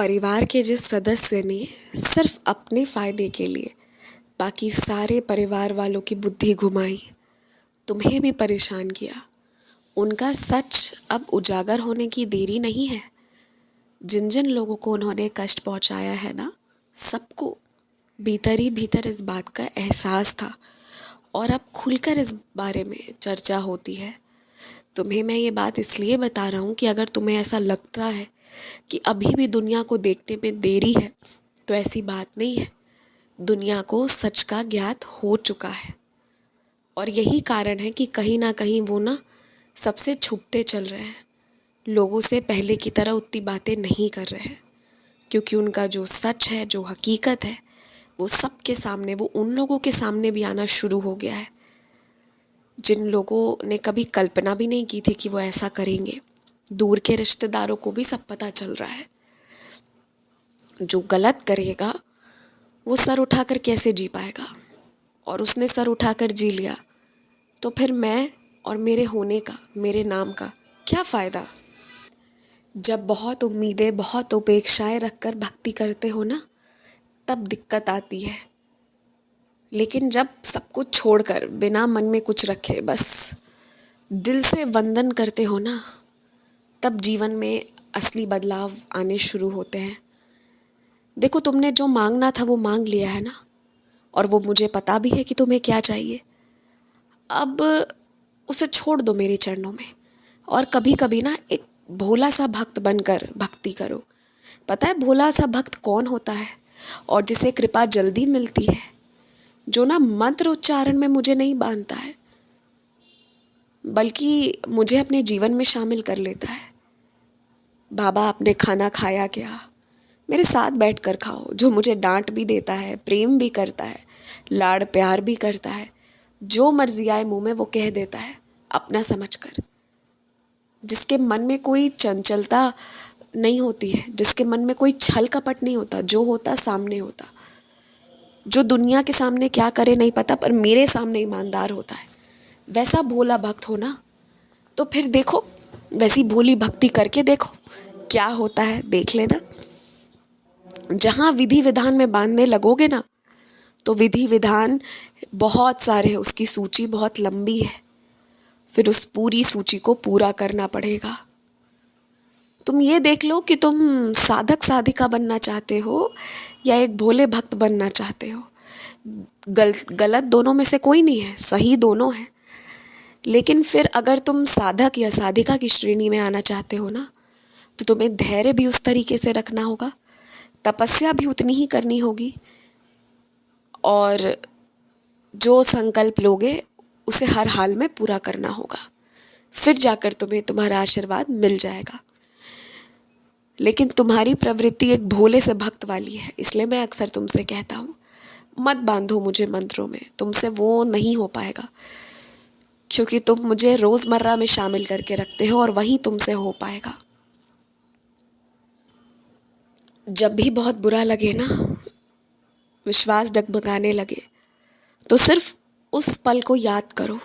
परिवार के जिस सदस्य ने सिर्फ अपने फायदे के लिए बाकी सारे परिवार वालों की बुद्धि घुमाई, तुम्हें भी परेशान किया, उनका सच अब उजागर होने की देरी नहीं है। जिन जिन लोगों को उन्होंने कष्ट पहुंचाया है ना, सबको भीतर ही भीतर इस बात का एहसास था और अब खुलकर इस बारे में चर्चा होती है। तुम्हें मैं ये बात इसलिए बता रहा हूँ कि अगर तुम्हें ऐसा लगता है कि अभी भी दुनिया को देखने में देरी है, तो ऐसी बात नहीं है। दुनिया को सच का ज्ञात हो चुका है और यही कारण है कि कहीं ना कहीं वो ना सबसे छुपते चल रहे हैं। लोगों से पहले की तरह उतनी बातें नहीं कर रहे हैं, क्योंकि उनका जो सच है, जो हकीकत है, वो सबके सामने, वो उन लोगों के सामने भी आना शुरू हो गया है जिन लोगों ने कभी कल्पना भी नहीं की थी कि वो ऐसा करेंगे। दूर के रिश्तेदारों को भी सब पता चल रहा है। जो गलत करेगा वो सर उठाकर कैसे जी पाएगा, और उसने सर उठाकर जी लिया तो फिर मैं और मेरे होने का, मेरे नाम का क्या फ़ायदा। जब बहुत उम्मीदें, बहुत उपेक्षाएं रखकर भक्ति करते हो ना, तब दिक्कत आती है। लेकिन जब सब कुछ छोड़कर बिना मन में कुछ रखे बस दिल से वंदन करते हो ना, तब जीवन में असली बदलाव आने शुरू होते हैं। देखो, तुमने जो मांगना था वो मांग लिया है ना, और वो मुझे पता भी है कि तुम्हें क्या चाहिए। अब उसे छोड़ दो मेरे चरणों में और कभी कभी ना एक भोला सा भक्त बनकर भक्ति करो। पता है भोला सा भक्त कौन होता है? और जिसे कृपा जल्दी मिलती है, जो ना मंत्र उच्चारण में मुझे नहीं बांधता है, बल्कि मुझे अपने जीवन में शामिल कर लेता है। बाबा, आपने खाना खाया क्या? मेरे साथ बैठकर खाओ। जो मुझे डांट भी देता है, प्रेम भी करता है, लाड़ प्यार भी करता है, जो मर्जी आए मुंह में वो कह देता है अपना समझकर। जिसके मन में कोई चंचलता नहीं होती है, जिसके मन में कोई छल कपट नहीं होता, जो होता सामने होता, जो दुनिया के सामने क्या करे नहीं पता पर मेरे सामने ईमानदार होता है, वैसा भोला भक्त हो ना, तो फिर देखो, वैसी भोली भक्ति करके देखो क्या होता है, देख लेना। जहाँ विधि विधान में बांधने लगोगे ना, तो विधि विधान बहुत सारे हैं, उसकी सूची बहुत लंबी है। फिर उस पूरी सूची को पूरा करना पड़ेगा। तुम ये देख लो कि तुम साधक साधिका बनना चाहते हो या एक भोले भक्त बनना चाहते हो। गलत दोनों में से कोई नहीं है, सही दोनों है। लेकिन फिर अगर तुम साधक या साधिका की श्रेणी में आना चाहते हो ना, तो तुम्हें धैर्य भी उस तरीके से रखना होगा, तपस्या भी उतनी ही करनी होगी, और जो संकल्प लोगे उसे हर हाल में पूरा करना होगा। फिर जाकर तुम्हें तुम्हारा आशीर्वाद मिल जाएगा। लेकिन तुम्हारी प्रवृत्ति एक भोले से भक्त वाली है, इसलिए मैं अक्सर तुमसे कहता हूँ, मत बांधो मुझे मंत्रों में, तुमसे वो नहीं हो पाएगा। क्योंकि तुम मुझे रोज़मर्रा में शामिल करके रखते हो और वही तुमसे हो पाएगा। जब भी बहुत बुरा लगे ना, विश्वास डगमगाने लगे, तो सिर्फ उस पल को याद करो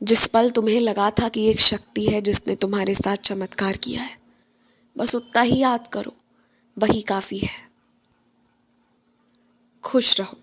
जिस पल तुम्हें लगा था कि एक शक्ति है जिसने तुम्हारे साथ चमत्कार किया है। बस उतना ही याद करो, वही काफ़ी है। खुश रहो।